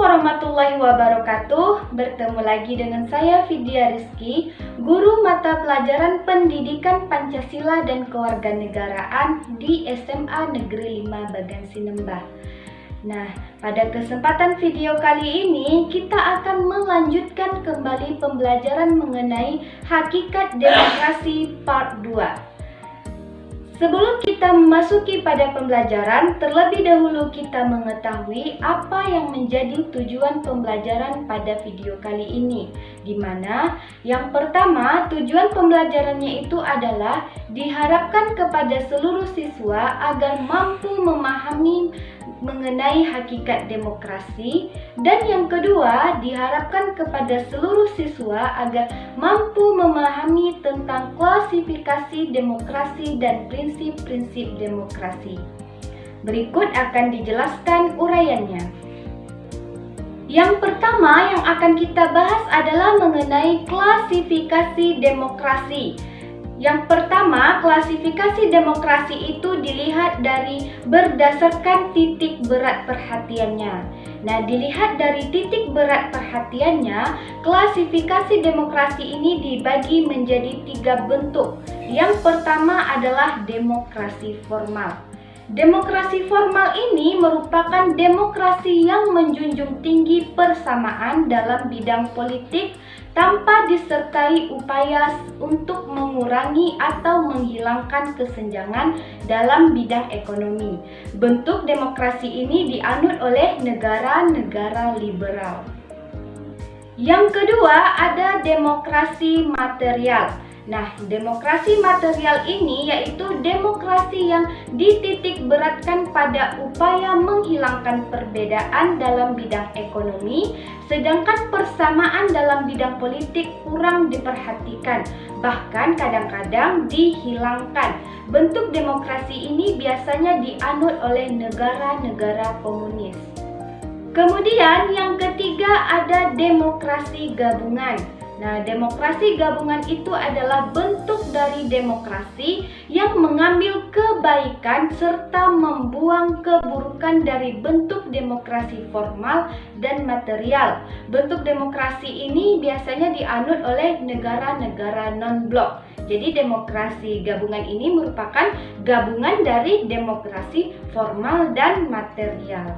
warahmatullahi wabarakatuh. Bertemu lagi dengan saya Vidya Rizky, guru mata pelajaran Pendidikan Pancasila dan Kewarganegaraan di SMA Negeri 5 Bagan Sinembah. Nah, pada kesempatan video kali ini kita akan melanjutkan kembali pembelajaran mengenai hakikat demokrasi part 2. Sebelum kita memasuki pada pembelajaran, terlebih dahulu kita mengetahui apa yang menjadi tujuan pembelajaran pada video kali ini. Di mana yang pertama, tujuan pembelajarannya itu adalah diharapkan kepada seluruh siswa agar mampu memahami mengenai hakikat demokrasi, dan yang kedua diharapkan kepada seluruh siswa agar mampu memahami tentang klasifikasi demokrasi dan prinsip-prinsip demokrasi. Berikut akan dijelaskan uraiannya. Yang pertama yang akan kita bahas adalah mengenai klasifikasi demokrasi. Yang pertama, klasifikasi demokrasi itu dilihat dari berdasarkan titik berat perhatiannya. Nah, dilihat dari titik berat perhatiannya, klasifikasi demokrasi ini dibagi menjadi 3 bentuk. Yang pertama adalah demokrasi formal. Demokrasi formal ini merupakan demokrasi yang menjunjung tinggi persamaan dalam bidang politik tanpa disertai upaya untuk mengurangi atau menghilangkan kesenjangan dalam bidang ekonomi. Bentuk demokrasi ini dianut oleh negara-negara liberal. Yang kedua ada demokrasi material. Nah, demokrasi material ini yaitu demokrasi yang dititik beratkan pada upaya menghilangkan perbedaan dalam bidang ekonomi, sedangkan persamaan dalam bidang politik kurang diperhatikan, bahkan kadang-kadang dihilangkan. Bentuk demokrasi ini biasanya dianut oleh negara-negara komunis. Kemudian yang ketiga ada demokrasi gabungan. Nah, demokrasi gabungan itu adalah bentuk dari demokrasi yang mengambil kebaikan serta membuang keburukan dari bentuk demokrasi formal dan material. Bentuk demokrasi ini biasanya dianut oleh negara-negara non-blok. Jadi demokrasi gabungan ini merupakan gabungan dari demokrasi formal dan material.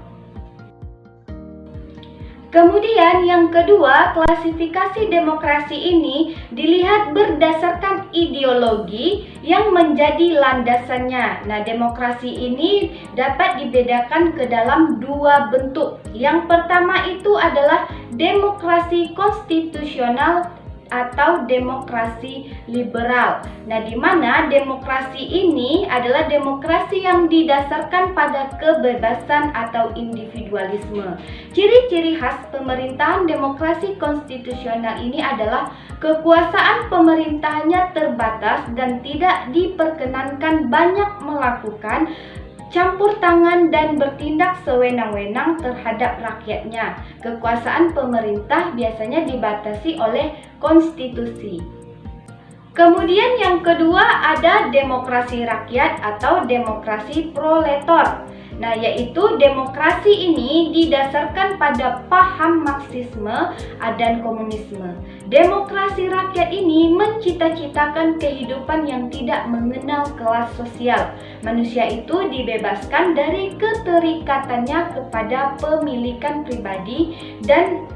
Kemudian yang kedua, klasifikasi demokrasi ini dilihat berdasarkan ideologi yang menjadi landasannya. Nah, demokrasi ini dapat dibedakan ke dalam 2 bentuk. Yang pertama itu adalah demokrasi konstitusional atau demokrasi liberal. Nah, di mana demokrasi ini adalah demokrasi yang didasarkan pada kebebasan atau individualisme. Ciri-ciri khas pemerintahan demokrasi konstitusional ini adalah kekuasaan pemerintahnya terbatas dan tidak diperkenankan banyak melakukan campur tangan dan bertindak sewenang-wenang terhadap rakyatnya. Kekuasaan pemerintah biasanya dibatasi oleh konstitusi. Kemudian yang kedua ada demokrasi rakyat atau demokrasi proletar. Nah, yaitu demokrasi ini didasarkan pada paham Marxisme dan komunisme. Demokrasi rakyat ini mencita-citakan kehidupan yang tidak mengenal kelas sosial. Manusia itu dibebaskan dari keterikatannya kepada pemilikan pribadi dan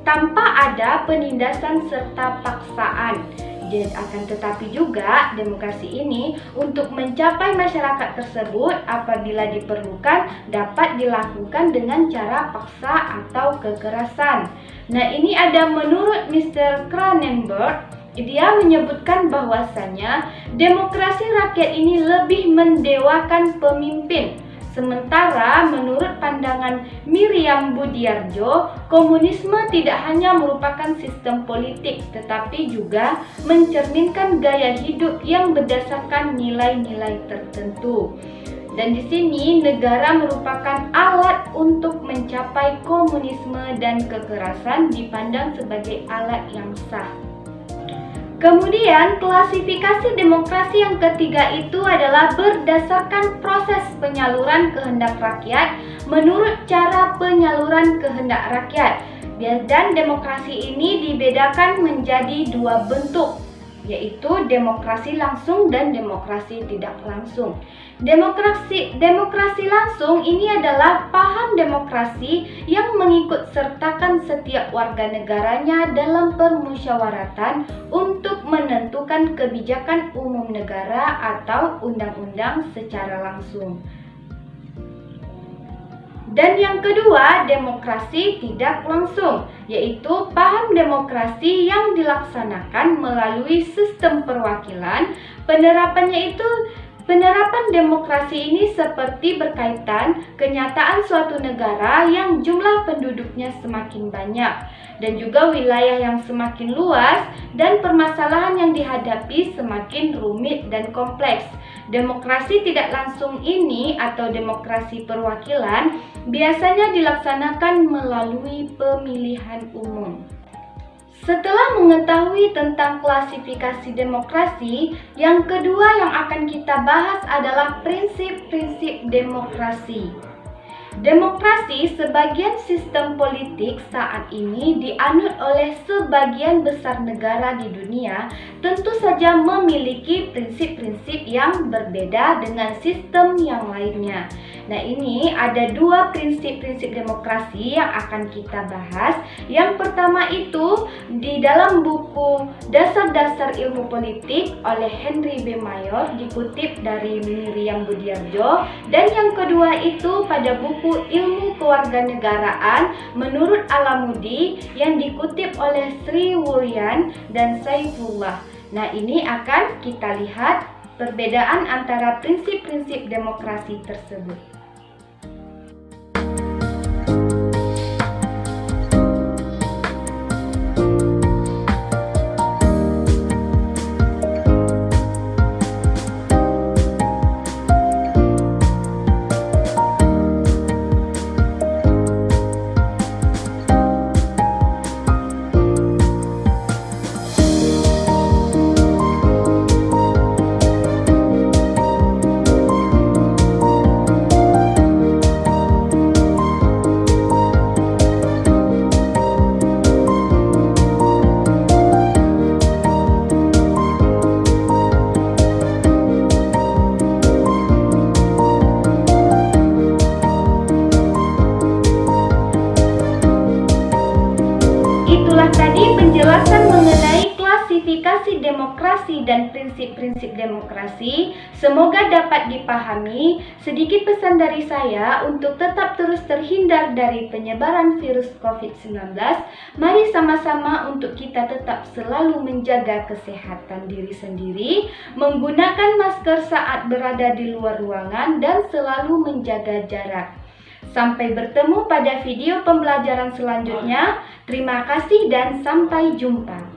tanpa ada penindasan serta paksaan. Akan tetapi juga demokrasi ini untuk mencapai masyarakat tersebut apabila diperlukan dapat dilakukan dengan cara paksa atau kekerasan. Nah, ini ada menurut Mr. Cronenberg, dia menyebutkan bahwasanya demokrasi rakyat ini lebih mendewakan pemimpin. Sementara menurut pandangan Miriam Budiarjo, komunisme tidak hanya merupakan sistem politik tetapi juga mencerminkan gaya hidup yang berdasarkan nilai-nilai tertentu. Dan di sini negara merupakan alat untuk mencapai komunisme dan kekerasan dipandang sebagai alat yang sah. Kemudian, klasifikasi demokrasi yang ketiga itu adalah berdasarkan proses penyaluran kehendak rakyat menurut cara penyaluran kehendak rakyat. Dan demokrasi ini dibedakan menjadi dua bentuk, yaitu demokrasi langsung dan demokrasi tidak langsung. Demokrasi langsung ini adalah paham demokrasi yang mengikut sertakan setiap warga negaranya dalam permusyawaratan untuk menentukan kebijakan umum negara atau undang-undang secara langsung. Dan yang kedua, demokrasi tidak langsung, yaitu paham demokrasi yang dilaksanakan melalui sistem perwakilan. Penerapan demokrasi ini seperti berkaitan kenyataan suatu negara yang jumlah penduduknya semakin banyak dan juga wilayah yang semakin luas dan permasalahan yang dihadapi semakin rumit dan kompleks. Demokrasi tidak langsung ini atau demokrasi perwakilan biasanya dilaksanakan melalui pemilihan umum. Setelah mengetahui tentang klasifikasi demokrasi, yang kedua yang akan kita bahas adalah prinsip-prinsip demokrasi. Demokrasi sebagian sistem politik saat ini dianut oleh sebagian besar negara di dunia, tentu saja memiliki prinsip-prinsip yang berbeda dengan sistem yang lainnya. Nah, ini ada dua prinsip-prinsip demokrasi yang akan kita bahas. Yang pertama itu di dalam buku Dasar-Dasar Ilmu Politik oleh Henry B. Mayor, dikutip dari Miriam Budiarjo, dan yang kedua itu pada buku Ilmu Kewarganegaraan menurut Alamudi yang dikutip oleh Sri Wuryan dan Saifullah. Nah, ini akan kita lihat perbedaan antara prinsip-prinsip demokrasi tersebut. Itulah tadi penjelasan mengenai klasifikasi demokrasi dan prinsip-prinsip demokrasi. Semoga dapat dipahami. Sedikit pesan dari saya untuk tetap terus terhindar dari penyebaran virus COVID-19. Mari sama-sama untuk kita tetap selalu menjaga kesehatan diri sendiri, menggunakan masker saat berada di luar ruangan, dan selalu menjaga jarak. Sampai bertemu pada video pembelajaran selanjutnya. Terima kasih dan sampai jumpa.